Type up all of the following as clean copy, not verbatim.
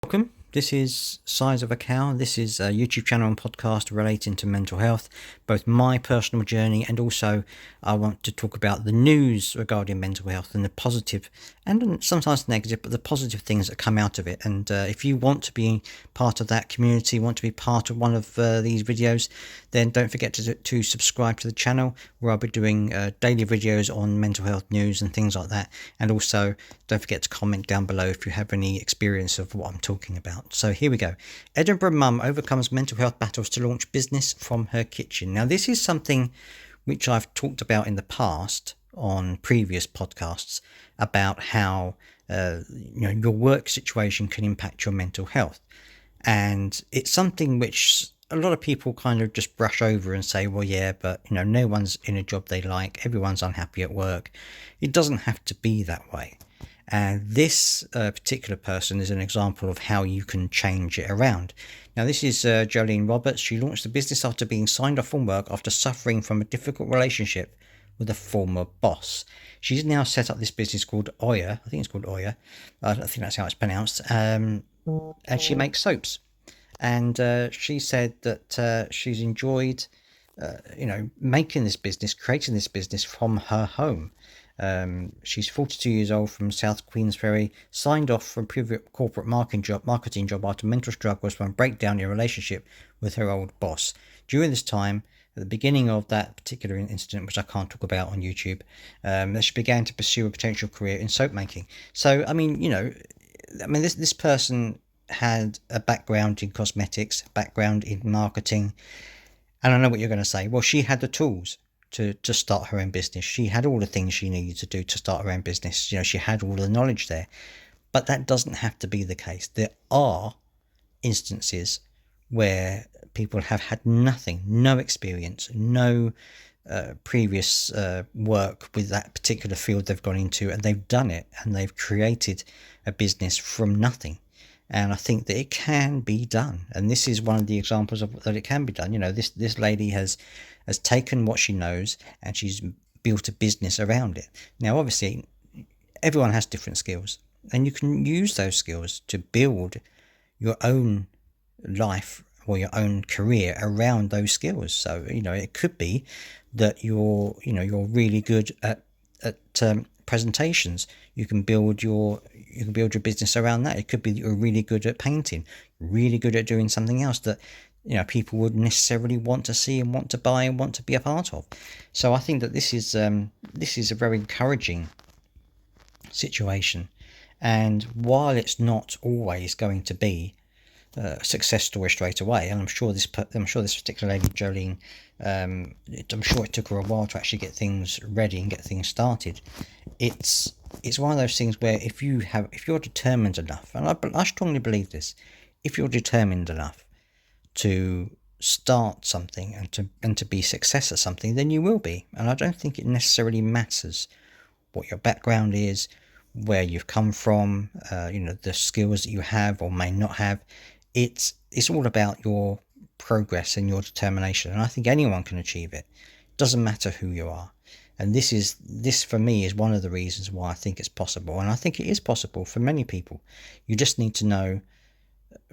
Welcome. This is Size of a Cow. This is a YouTube channel and podcast relating to mental health, both my personal journey and also I want to talk about the news regarding mental health and the positive and sometimes negative, but the positive things that come out of it. And if you want to be part of that community, want to be part of one of these videos, then don't forget to subscribe to the channel where I'll be doing daily videos on mental health news and things like that. And also don't forget to comment down below if you have any experience of what I'm talking about. So here we go. Edinburgh mum overcomes mental health battles to launch business from her kitchen. Now this is something which I've talked about in the past on previous podcasts about how your work situation can impact your mental health. And it's something which a lot of people kind of just brush over and say, well, yeah, but no one's in a job they like, everyone's unhappy at work. It doesn't have to be that way. And this particular person is an example of how you can change it around. Now, this is Jolene Roberts. She launched the business after being signed off from work after suffering from a difficult relationship with a former boss. She's now set up this business called Oya. I think it's called Oya. I don't think that's how it's pronounced. And she makes soaps. And she said that she's enjoyed, making this business, creating this business from her home. She's 42 years old from South Queensferry, signed off from a previous corporate marketing job after mental struggles from a breakdown in a relationship with her old boss. During this time, at the beginning of that particular incident, which I can't talk about on YouTube, she began to pursue a potential career in soap making. So, this person had a background in cosmetics, background in marketing, and I know what you're going to say. Well, she had the tools to start her own business. She had all the things she needed to do to start her own business. She had all the knowledge there. But that doesn't have to be the case. There are instances where people have had nothing, no experience, no previous work with that particular field they've gone into, and they've done it and they've created a business from nothing. And I think that it can be done. And this is one of the examples of that it can be done. This lady has taken what she knows and she's built a business around it. Now, obviously, everyone has different skills, and you can use those skills to build your own life or your own career around those skills. So, it could be that you're really good at presentations. You can build your business around that. It could be that you're really good at painting, really good at doing something else that people would necessarily want to see and want to buy and want to be a part of. So I think that this is a very encouraging situation. And while it's not always going to be a success story straight away, and I'm sure this particular lady, Jolene, I'm sure it took her a while to actually get things ready and get things started. It's one of those things where if you're determined enough, and I strongly believe this, if you're determined enough to start something and to be success at something, then you will be. And I don't think it necessarily matters what your background is, where you've come from, the skills that you have or may not have. It's all about your progress and your determination, and I think anyone can achieve it. It doesn't matter who you are. And this for me is one of the reasons why I think it's possible, and I think it is possible for many people. You just need to know,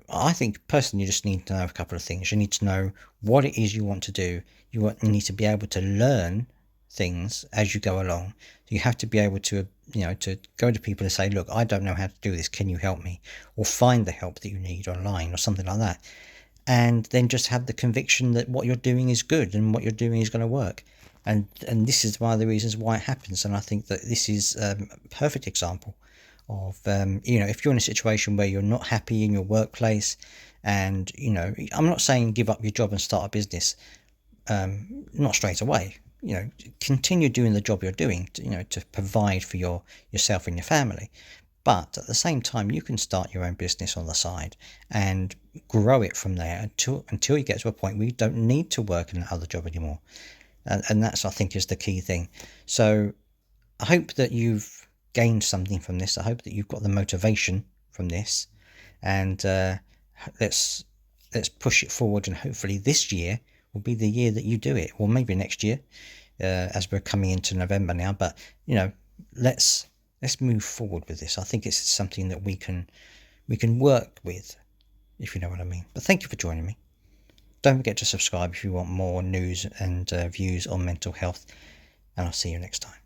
I think personally, you just need to know a couple of things. You need to know what it is you want to do. You need to be able to learn things as you go along. You have to be able to, to go to people and say, look, I don't know how to do this. Can you help me? Or find the help that you need online or something like that. And then just have the conviction that what you're doing is good and what you're doing is going to work. And this is one of the reasons why it happens. And I think that this is a perfect example of, if you're in a situation where you're not happy in your workplace and, I'm not saying give up your job and start a business, not straight away. Continue doing the job you're doing, to provide for yourself and your family. But at the same time, you can start your own business on the side and grow it from there until you get to a point where you don't need to work in another job anymore. And that's, I think, is the key thing. So I hope that you've gained something from this. I hope that you've got the motivation from this. And let's push it forward, and hopefully this year will be the year that you do it, or maybe next year, as we're coming into November now. But let's move forward with this. I think it's something that we can we can work with, if you know what I mean. But thank you for joining me. Don't forget to subscribe if you want more news and views on mental health, and I'll see you next time.